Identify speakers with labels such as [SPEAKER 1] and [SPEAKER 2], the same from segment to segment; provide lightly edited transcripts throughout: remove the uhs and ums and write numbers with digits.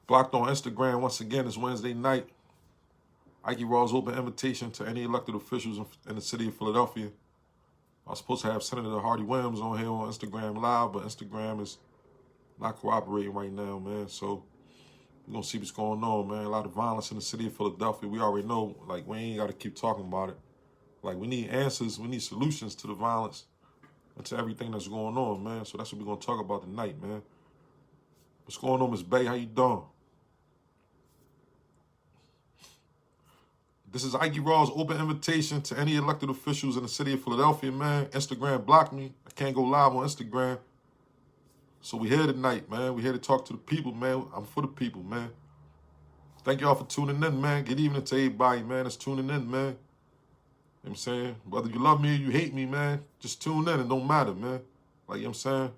[SPEAKER 1] Blocked on Instagram once again. It's Wednesday night. Ikey Raw's open invitation to any elected officials in the city of Philadelphia. I was supposed to have Senator Hardy Williams on here on Instagram Live, but Instagram is not cooperating right now, man. So we're going to see what's going on, man. A lot of violence in the city of Philadelphia. We already know, like, we ain't got to keep talking about it. Like, we need answers. We need solutions to the violence and to everything that's going on, man. So that's what we're going to talk about tonight, man. What's going on, Ms. Bay? How you doing? This is Ikey Raw's open invitation to any elected officials in the city of Philadelphia, man. Instagram blocked me. I can't go live on Instagram. So we here tonight, man. We here to talk to the people, man. I'm for the people, man. Thank y'all for tuning in, man. Good evening to everybody, man, that's tuning in, man. You know what I'm saying? Whether you love me or you hate me, man, just tune in. It don't matter, man. Like, you know what I'm saying?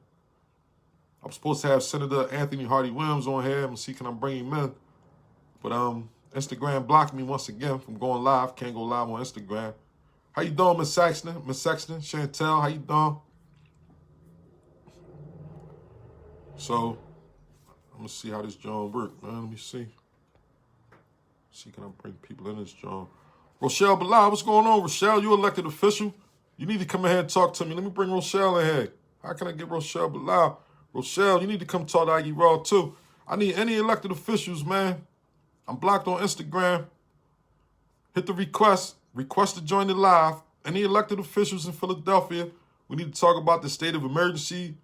[SPEAKER 1] I'm supposed to have Senator Anthony Hardy Williams on here. I'm going to see can I bring him in. But Instagram blocked me once again from going live. Can't go live on Instagram. How you doing, Miss Saxton? Miss Sexton, Chantel, how you doing? So, I'm going to see how this joint work, man. Let me see. See, can I bring people in this joint? Rochelle Bilal, what's going on, Rochelle? You elected official. You need to come in here and talk to me. Let me bring Rochelle in here. How can I get Rochelle Bilal? Rochelle, you need to come talk to Ikey Raw, too. I need any elected officials, man. I'm blocked on Instagram. Hit the request to join the live. Any elected officials in Philadelphia, we need to talk about the state of emergency,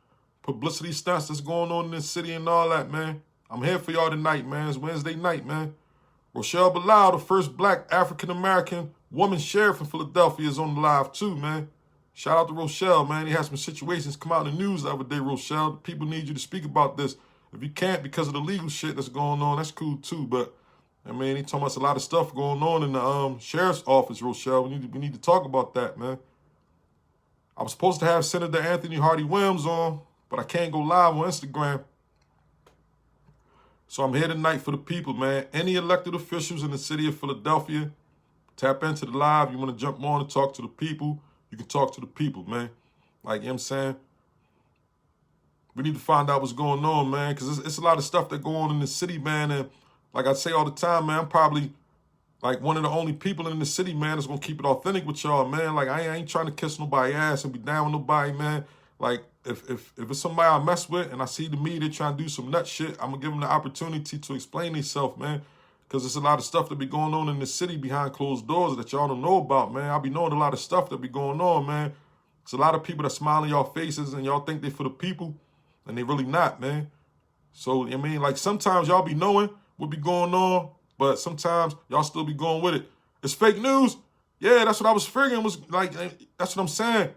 [SPEAKER 1] publicity stunts that's going on in this city and all that, man. I'm here for y'all tonight, man. It's Wednesday night, man. Rochelle Bilal, the first black African-American woman sheriff in Philadelphia, is on the live too, man. Shout out to Rochelle, man. He had some situations come out in the news the other day, Rochelle. People need you to speak about this. If you can't because of the legal shit that's going on, that's cool too, but I mean, he told us a lot of stuff going on in the sheriff's office, Rochelle. We need to talk about that, man. I was supposed to have Senator Anthony Hardy Williams on, but I can't go live on Instagram. So I'm here tonight for the people, man. Any elected officials in the city of Philadelphia, tap into the live. You want to jump on and talk to the people, you can talk to the people, man. Like, you know what I'm saying? We need to find out what's going on, man, because it's a lot of stuff that go on in the city, man, and like I say all the time, man, I'm probably like one of the only people in the city, man, that's going to keep it authentic with y'all, man. Like, I ain't trying to kiss nobody's ass and be down with nobody, man. Like, if it's somebody I mess with and I see the media trying to do some nut shit, I'm going to give them the opportunity to explain themselves, man. Because there's a lot of stuff that be going on in the city behind closed doors that y'all don't know about, man. I be knowing a lot of stuff that be going on, man. It's a lot of people that smile in y'all faces and y'all think they for the people, and they really not, man. So, I mean, like, sometimes y'all be knowing what be going on, but sometimes y'all still be going with it. It's fake news. Yeah, that's what I was figuring. Was like, that's what I'm saying.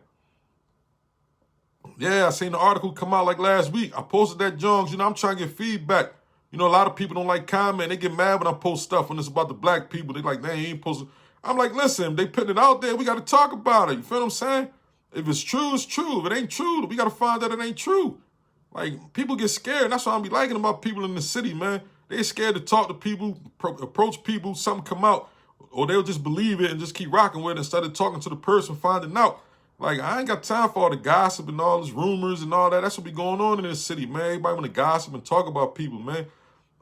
[SPEAKER 1] Yeah, I seen the article come out like last week. I posted that Jones. You know, I'm trying to get feedback. You know, a lot of people don't like comment. They get mad when I post stuff when it's about the black people. They like, they ain't posted. I'm like, listen, they putting it out there. We got to talk about it. You feel what I'm saying? If it's true, it's true. If it ain't true, we got to find out it ain't true. Like, people get scared. That's what I be liking about people in the city, man. They scared to talk to people, approach people, something come out, or they'll just believe it and just keep rocking with it instead of talking to the person, finding out. Like, I ain't got time for all the gossip and all this rumors and all that. That's what be going on in this city, man. Everybody want to gossip and talk about people, man.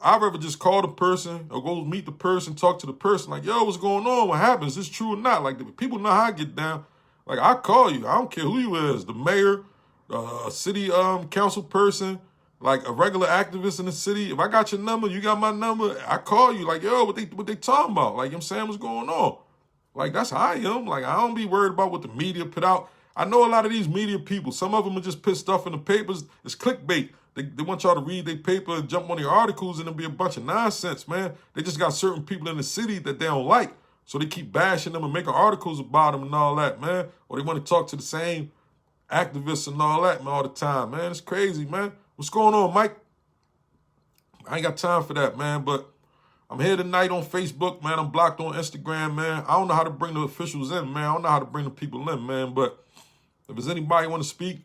[SPEAKER 1] I'd rather just call the person or go meet the person, talk to the person. Like, yo, what's going on? What happens? Is this true or not? Like, people know how I get down. Like, I call you. I don't care who you is. The mayor, a city council person, like a regular activist in the city. If I got your number, you got my number, I call you. Like, yo, what they talking about? Like, you know what I'm saying? What's going on? Like, that's how I am. Like, I don't be worried about what the media put out. I know a lot of these media people, some of them will just put stuff in the papers. It's clickbait. They want y'all to read their paper and jump on their articles, and it'll be a bunch of nonsense, man. They just got certain people in the city that they don't like, so they keep bashing them and making articles about them and all that, man. Or they want to talk to the same activists and all that, man, all the time, man. It's crazy, man. What's going on, Mike? I ain't got time for that, man, but I'm here tonight on Facebook, man. I'm blocked on Instagram, man. I don't know how to bring the officials in, man. I don't know how to bring the people in, man, but if there's anybody want to speak,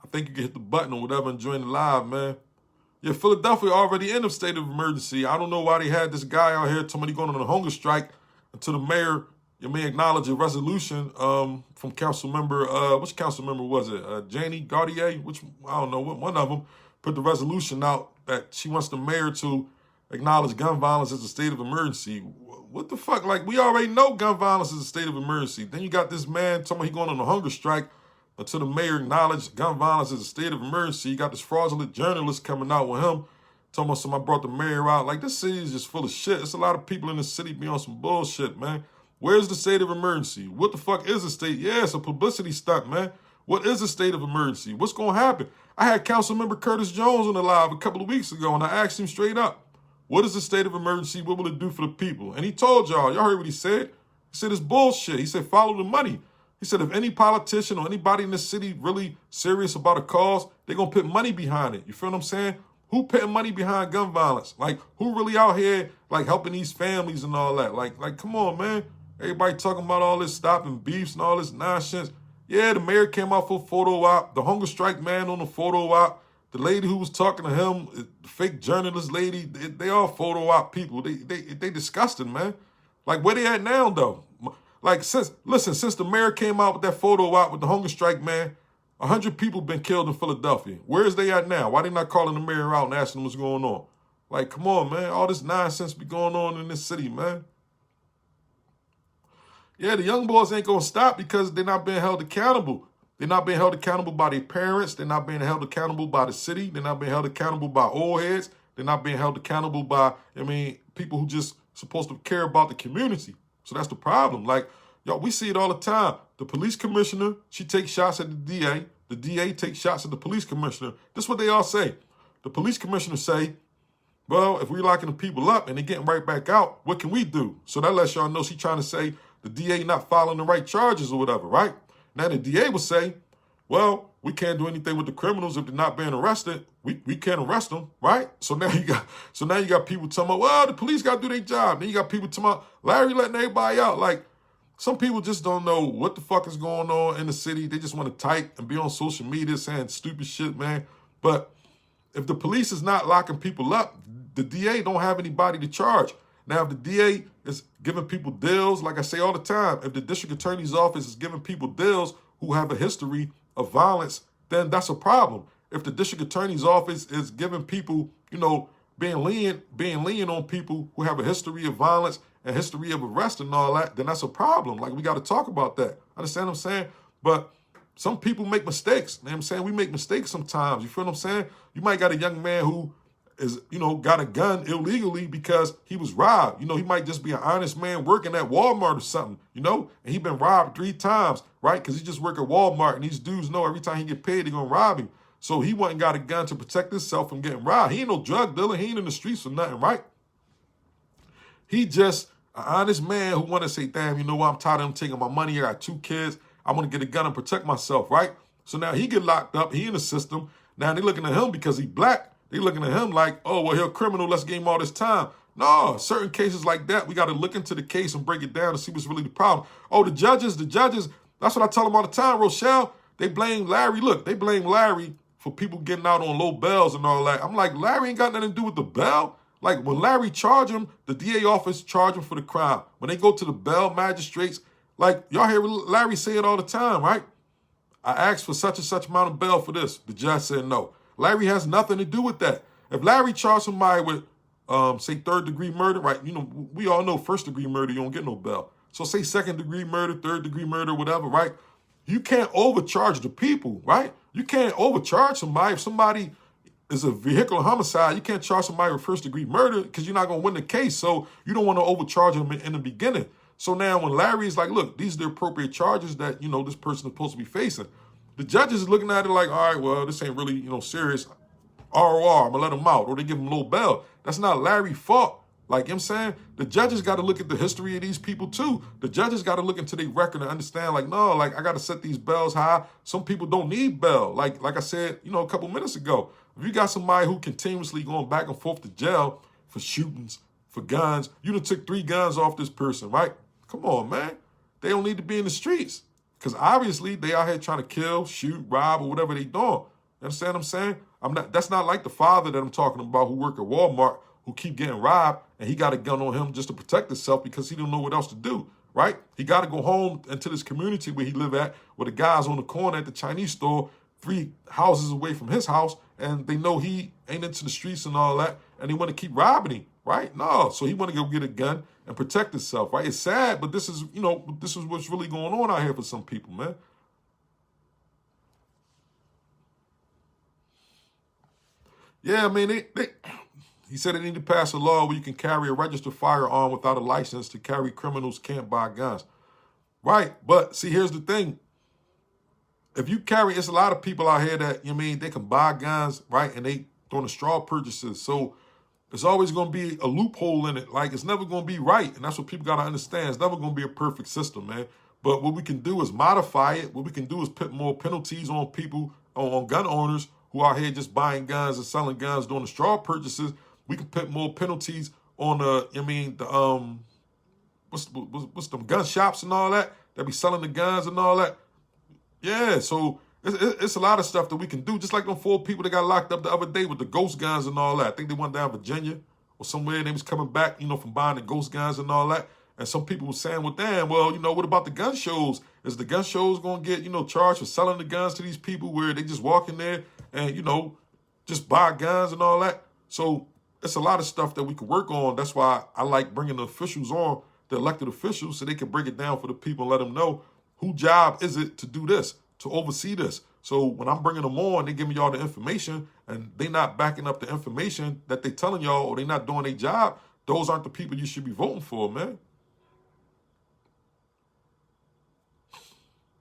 [SPEAKER 1] I think you can hit the button or whatever and join the live, man. Yeah, Philadelphia already in a state of emergency. I don't know why they had this guy out here telling me going on a hunger strike until the mayor, you may acknowledge a resolution from council member, which council member was it? Janie Gaudier, which, I don't know, one of them put the resolution out that she wants the mayor to acknowledge gun violence as a state of emergency. What the fuck? Like, we already know gun violence is a state of emergency. Then you got this man talking about he going on a hunger strike until the mayor acknowledged gun violence is a state of emergency. You got this fraudulent journalist coming out with him talking about somebody brought the mayor out. Like, this city is just full of shit. There's a lot of people in the city be on some bullshit, man. Where's the state of emergency? What the fuck is a state? Yeah, it's a publicity stunt, man. What is a state of emergency? What's going to happen? I had Council Member Curtis Jones on the live a couple of weeks ago, and I asked him straight up, what is the state of emergency? What will it do for the people? And he told y'all heard what he said? He said it's bullshit. He said follow the money. He said if any politician or anybody in this city really serious about a cause, they're going to put money behind it. You feel what I'm saying? Who putting money behind gun violence? Like, who really out here, like, helping these families and all that? Like, come on, man. Everybody talking about all this stopping beefs and all this nonsense. Yeah, the mayor came out for a photo op. The hunger strike man on the photo op. The lady who was talking to him, the fake journalist lady, they all photo op people. They disgusting, man. Like, where they at now, though? Like, since the mayor came out with that photo op with the hunger strike man, 100 people been killed in Philadelphia. Where is they at now? Why they not calling the mayor out and asking them what's going on? Like, come on, man. All this nonsense be going on in this city, man. Yeah, the young boys ain't going to stop because they're not being held accountable. They're not being held accountable by their parents. They're not being held accountable by the city. They're not being held accountable by old heads. They're not being held accountable by, people who just supposed to care about the community. So that's the problem. Like, y'all, we see it all the time. The police commissioner, she takes shots at the DA. The DA takes shots at the police commissioner. This is what they all say. The police commissioner say, well, if we're locking the people up and they're getting right back out, what can we do? So that lets y'all know she's trying to say the DA not following the right charges or whatever, right? Now the DA will say, well, we can't do anything with the criminals if they're not being arrested. We can't arrest them, right? So now you got people talking about, well, the police got to do their job. Then you got people talking about Larry letting everybody out. Like, some people just don't know what the fuck is going on in the city. They just want to type and be on social media saying stupid shit, man. But if the police is not locking people up, the DA don't have anybody to charge. Now, if the DA is giving people deals, like I say all the time, if the district attorney's office is giving people deals who have a history of violence, then that's a problem. If the district attorney's office is giving people, being lenient on people who have a history of violence and history of arrest and all that, then that's a problem. Like, we got to talk about that. Understand what I'm saying? But some people make mistakes. You know what I'm saying? We make mistakes sometimes. You feel what I'm saying? You might got a young man who is, got a gun illegally because he was robbed. He might just be an honest man working at Walmart or something, and he been robbed 3 times, right? Because he just work at Walmart, and these dudes know every time he get paid, they're going to rob him. So he went and got a gun to protect himself from getting robbed. He ain't no drug dealer. He ain't in the streets for nothing, right? He just an honest man who want to say, damn, you know what? I'm tired of them taking my money. I got 2 kids. I want to get a gun and protect myself, right? So now he get locked up. He in the system. Now they looking at him because he black. They looking at him like, oh, well, he's a criminal. Let's give him all this time. No, certain cases like that, we got to look into the case and break it down and see what's really the problem. Oh, the judges, that's what I tell them all the time, Rochelle. They blame Larry. Look, they blame Larry for people getting out on low bells and all that. I'm like, Larry ain't got nothing to do with the bail. Like, when Larry charge him, the DA office charge him for the crime. When they go to the bail magistrates, like, y'all hear Larry say it all the time, right? I asked for such and such amount of bail for this. The judge said no. Larry has nothing to do with that. If Larry charged somebody with, say, 3rd-degree murder, right? We all know 1st-degree murder, you don't get no bail. So say 2nd-degree murder, 3rd-degree murder, whatever, right? You can't overcharge the people, right? You can't overcharge somebody. If somebody is a vehicular homicide, you can't charge somebody with 1st-degree murder because you're not going to win the case. So you don't want to overcharge them in the beginning. So now when Larry's like, look, these are the appropriate charges that, this person is supposed to be facing. The judges is looking at it like, all right, well, this ain't really, serious. ROR, I'm going to let him out. Or they give him low bail. That's not Larry's fault. Like, I'm saying, the judges got to look at the history of these people too. The judges got to look into their record and understand, like, no, like, I got to set these bails high. Some people don't need bail. Like I said, a couple minutes ago, if you got somebody who continuously going back and forth to jail for shootings, for guns, you done took 3 guns off this person, right? Come on, man. They don't need to be in the streets. Because obviously they out here trying to kill, shoot, rob, or whatever they doing. You understand what I'm saying? That's not like the father that I'm talking about who work at Walmart, who keep getting robbed, and he got a gun on him just to protect himself because he don't know what else to do, right? He got to go home into this community where he live at, where the guys on the corner at the Chinese store, 3 houses away from his house, and they know he ain't into the streets and all that, and they want to keep robbing him, right? No, so he want to go get a gun and protect himself, right? It's sad, but this is, this is what's really going on out here for some people, man. Yeah, I mean, he said they need to pass a law where you can carry a registered firearm without a license to carry. Criminals can't buy guns. Right, but see, here's the thing. If you carry, it's a lot of people out here that, they can buy guns, right, and they doing the straw purchases. So there's always going to be a loophole in it. Like, it's never going to be right, and that's what people got to understand. It's never going to be a perfect system, man. But what we can do is modify it. What we can do is put more penalties on people, on gun owners who are here just buying guns and selling guns, doing the straw purchases. We can put more penalties on what's them gun shops and all that be selling the guns and all that. Yeah, so it's a lot of stuff that we can do. Just like them 4 people that got locked up the other day with the ghost guns and all that. I think they went down Virginia or somewhere. And they was coming back, from buying the ghost guns and all that. And some people were saying, well, damn, well, what about the gun shows? Is the gun shows going to get, charged for selling the guns to these people where they just walk in there and, just buy guns and all that? So it's a lot of stuff that we can work on. That's why I like bringing the officials on, the elected officials, so they can break it down for the people and let them know whose job is it to do this, to oversee this. So when I'm bringing them on, they giving y'all the information and they not backing up the information that they telling y'all, or they not doing their job. Those aren't the people you should be voting for, man.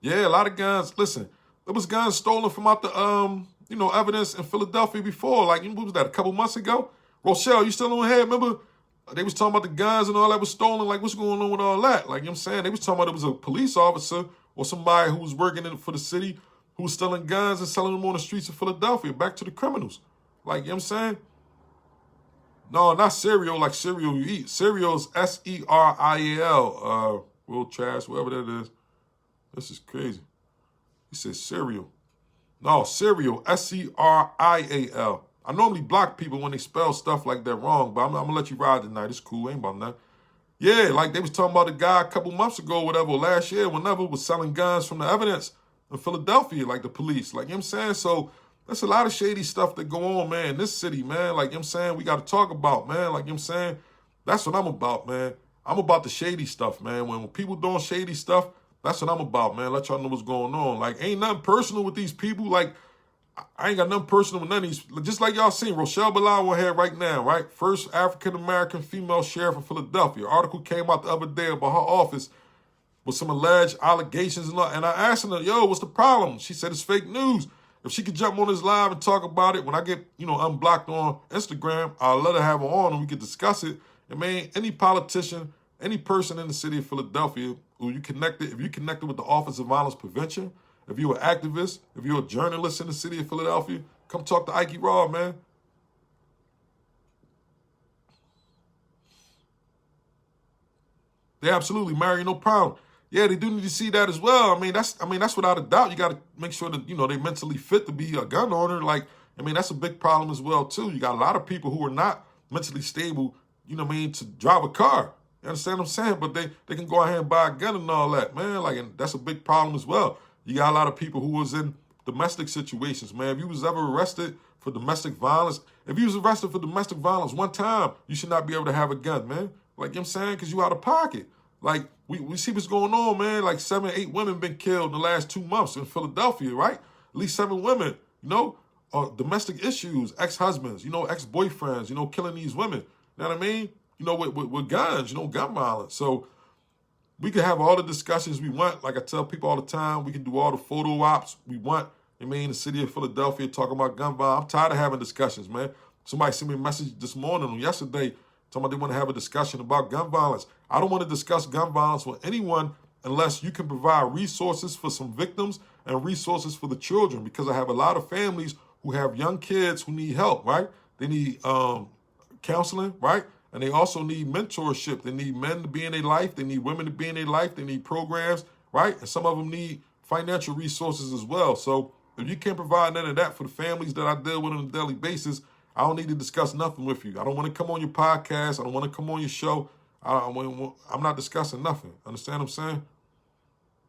[SPEAKER 1] Yeah, a lot of guns. Listen, there was guns stolen from out the, evidence in Philadelphia before. Like, what was that, a couple months ago? Rochelle, you still on here? Remember? They was talking about the guns and all that was stolen. Like, what's going on with all that? Like, I'm saying? They was talking about it was a police officer or somebody who was working for the city who was stealing guns and selling them on the streets of Philadelphia back to the criminals. Like, I'm saying? No, not cereal, like cereal you eat. Cereal is Serial. World trash, whatever that is. This is crazy. He said cereal. No, cereal, Serial. I normally block people when they spell stuff like that wrong, but I'm going to let you ride tonight. It's cool. Ain't about nothing. Yeah, like they was talking about a guy a couple months ago, whatever, last year, whenever, was selling guns from the evidence in Philadelphia, like the police. Like, you know what I'm saying? So there's a lot of shady stuff that go on, man, in this city, man. Like, you know what I'm saying? We got to talk about, man. Like, you know what I'm saying? That's what I'm about, man. I'm about the shady stuff, man. When people doing shady stuff, that's what I'm about, man. Let y'all know what's going on. Like, ain't nothing personal with these people. Like, I ain't got nothing personal with none of these. Just like y'all seen, Rochelle Bilal on here right now, right? First African-American female sheriff in Philadelphia. Article came out the other day about her office with some alleged allegations and all. And I asked her, yo, what's the problem? She said it's fake news. If she could jump on this live and talk about it, when I get, unblocked on Instagram, I'll let her have her on and we can discuss it. I mean, any politician, any person in the city of Philadelphia who if you connected with the Office of Violence Prevention, if you're an activist, if you're a journalist in the city of Philadelphia, come talk to Ikey Raw, man. They absolutely marry, no problem. Yeah, they do need to see that as well. I mean, that's without a doubt. You got to make sure that, they mentally fit to be a gun owner. Like, that's a big problem as well, too. You got a lot of people who are not mentally stable, to drive a car. You understand what I'm saying? But they can go ahead and buy a gun and all that, man. Like, and that's a big problem as well. You got a lot of people who was in domestic situations, man. If you was ever arrested for domestic violence, one time, you should not be able to have a gun, man. Like, you know what I'm saying? Because you out of pocket. Like, we see what's going on, man. Like 7, 8 women been killed in the last 2 months in Philadelphia, right? At least 7 women, domestic issues, ex-husbands, ex-boyfriends, killing these women. You know what I mean? With guns, gun violence. So we can have all the discussions we want. Like I tell people all the time, we can do all the photo ops we want. The city of Philadelphia talking about gun violence. I'm tired of having discussions, man. Somebody sent me a message this morning or yesterday talking about they want to have a discussion about gun violence. I don't want to discuss gun violence with anyone unless you can provide resources for some victims and resources for the children, because I have a lot of families who have young kids who need help, right? They need counseling, right? And they also need mentorship. They need men to be in their life. They need women to be in their life. They need programs, right? And some of them need financial resources as well. So if you can't provide none of that for the families that I deal with on a daily basis, I don't need to discuss nothing with you. I don't want to come on your podcast. I don't want to come on your show. I'm not discussing nothing. Understand what I'm saying?